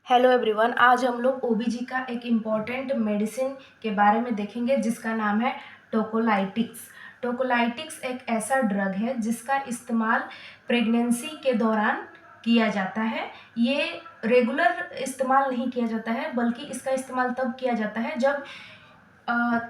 Hello everyone, आज हम लोग ओबीजी का एक इम्पॉर्टेंट मेडिसिन के बारे में देखेंगे जिसका नाम है टोकोलाइटिक्स। टोकोलाइटिक्स एक ऐसा ड्रग है जिसका इस्तेमाल प्रेगनेंसी के दौरान किया जाता है। ये रेगुलर इस्तेमाल नहीं किया जाता है, बल्कि इसका इस्तेमाल तब किया जाता है जब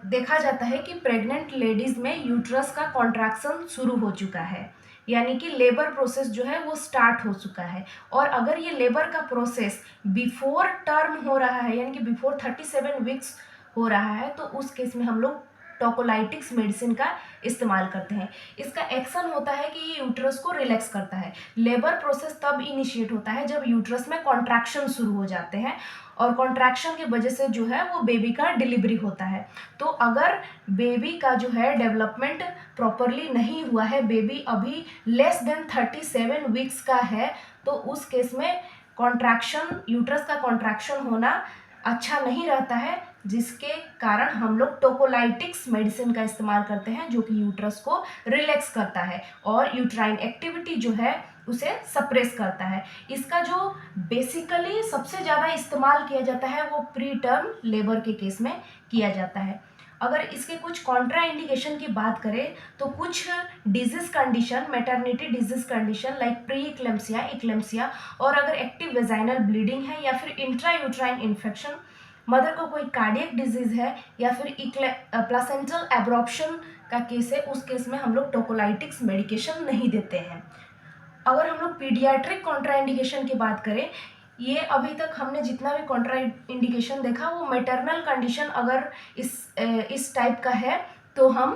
देखा जाता है कि प्रेग्नेंट लेडीज़ में यूट्रस का कॉन्ट्रैक्शन शुरू हो चुका है, यानी कि लेबर प्रोसेस जो है वो स्टार्ट हो चुका है। और अगर ये लेबर का प्रोसेस बिफोर टर्म हो रहा है, यानी कि बिफोर 37 वीक्स हो रहा है, तो उस केस में हम लोग टोकोलाइटिक्स मेडिसिन का इस्तेमाल करते हैं। इसका एक्शन होता है कि ये यूट्रस को रिलैक्स करता है। लेबर प्रोसेस तब इनिशिएट होता है जब यूट्रस में कॉन्ट्रैक्शन शुरू हो जाते हैं, और कॉन्ट्रैक्शन की वजह से जो है वो बेबी का डिलीवरी होता है। तो अगर बेबी का जो है डेवलपमेंट प्रॉपरली नहीं हुआ है, बेबी अभी लेस देन 37 वीक्स का है, तो उस केस में कॉन्ट्रैक्शन, यूट्रस का कॉन्ट्रैक्शन होना अच्छा नहीं रहता है, जिसके कारण हम लोग टोकोलाइटिक्स मेडिसिन का इस्तेमाल करते हैं, जो कि यूट्रस को रिलैक्स करता है और यूट्राइन एक्टिविटी जो है उसे सप्रेस करता है। इसका जो बेसिकली सबसे ज़्यादा इस्तेमाल किया जाता है वो प्री टर्म लेबर के केस में किया जाता है। अगर इसके कुछ कॉन्ट्रा इंडिकेशन की बात करें तो कुछ disease condition, maternity disease condition like pre eclampsia, eclampsia, और अगर एक्टिव वेजाइनल ब्लीडिंग है या फिर इंट्रा यूट्राइन इन्फेक्शन, मदर को कोई कार्डियक डिजीज है या फिर प्लासेंटल एब्रॉप्शन का केस है, उस केस में हम लोग टोकोलाइटिक्स मेडिकेशन नहीं देते हैं। अगर हम लोग पीडियाट्रिक कॉन्ट्रा इंडिकेशन की बात करें, ये अभी तक हमने जितना भी कॉन्ट्रा इंडिकेशन देखा वो मैटरनल कंडीशन अगर इस टाइप का है तो हम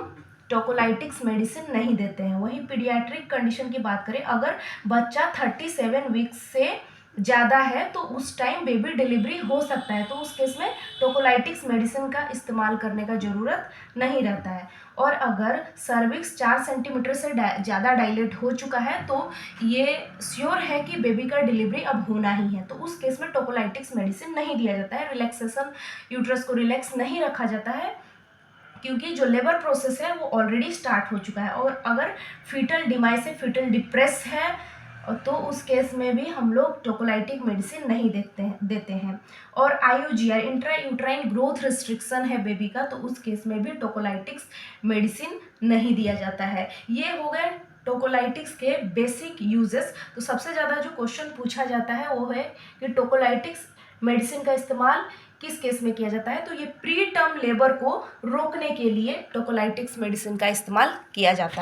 टोकोलाइटिक्स मेडिसिन नहीं देते हैं। वही पीडियाट्रिक कंडीशन की बात करें, अगर बच्चा 37 वीक्स से ज़्यादा है तो उस टाइम बेबी डिलीवरी हो सकता है, तो उस केस में टोकोलाइटिक्स मेडिसिन का इस्तेमाल करने का ज़रूरत नहीं रहता है। और अगर सर्विक्स 4 सेंटीमीटर से ज़्यादा डायलेट हो चुका है तो ये श्योर है कि बेबी का डिलीवरी अब होना ही है, तो उस केस में टोकोलाइटिक्स मेडिसिन नहीं दिया जाता है। रिलैक्सेशन, यूट्रस को रिलैक्स नहीं रखा जाता है, क्योंकि जो लेबर प्रोसेस है वो ऑलरेडी स्टार्ट हो चुका है। और अगर फीटल डिमाइस से फीटल डिप्रेस है तो उस केस में भी हम लोग टोकोलाइटिक मेडिसिन नहीं देते हैं। और IUGR, intra uterine growth restriction है बेबी का, तो उस केस में भी टोकोलाइटिक्स मेडिसिन नहीं दिया जाता है। ये हो गए टोकोलाइटिक्स के बेसिक यूजेस। तो सबसे ज़्यादा जो क्वेश्चन पूछा जाता है वो है कि टोकोलाइटिक्स मेडिसिन का इस्तेमाल किस केस में किया जाता है, तो ये प्री टर्म लेबर को रोकने के लिए टोकोलाइटिक्स मेडिसिन का इस्तेमाल किया जाता है।